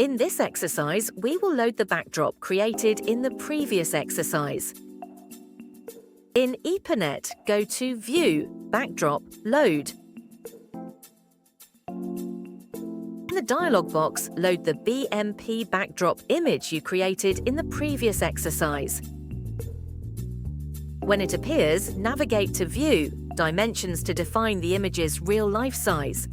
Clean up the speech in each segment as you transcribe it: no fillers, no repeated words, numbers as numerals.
In this exercise, we will load the backdrop created in the previous exercise. In EPANET, go to View, Backdrop, Load. In the dialog box, load the BMP backdrop image you created in the previous exercise. When it appears, navigate to View, Dimensions to define the image's real-life size.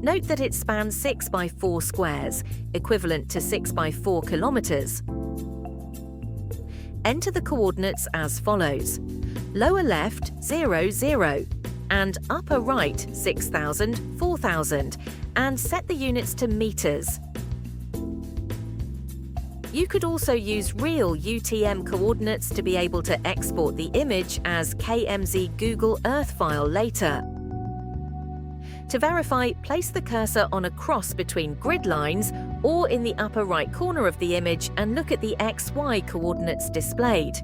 Note that it spans 6 by 4 squares, equivalent to 6 by 4 kilometers. Enter the coordinates as follows. Lower left, 0, 0, and upper right, 6,000, 4,000, and set the units to meters. You could also use real UTM coordinates to be able to export the image as KMZ Google Earth file later. To verify, place the cursor on a cross between grid lines or in the upper right corner of the image and look at the XY coordinates displayed.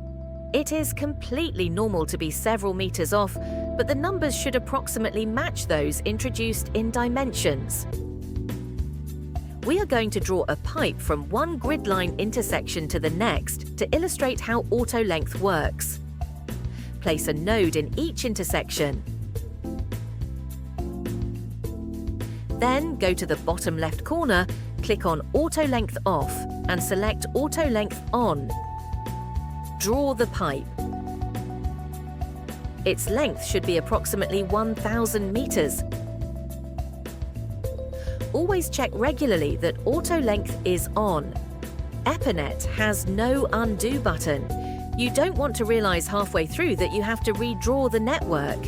It is completely normal to be several meters off, but the numbers should approximately match those introduced in dimensions. We are going to draw a pipe from one grid line intersection to the next to illustrate how auto length works. Place a node in each intersection. Then go to the bottom left corner, click on Auto Length Off and select Auto Length On. Draw the pipe. Its length should be approximately 1,000 meters. Always check regularly that Auto Length is on. EPANET has no undo button. You don't want to realize halfway through that you have to redraw the network.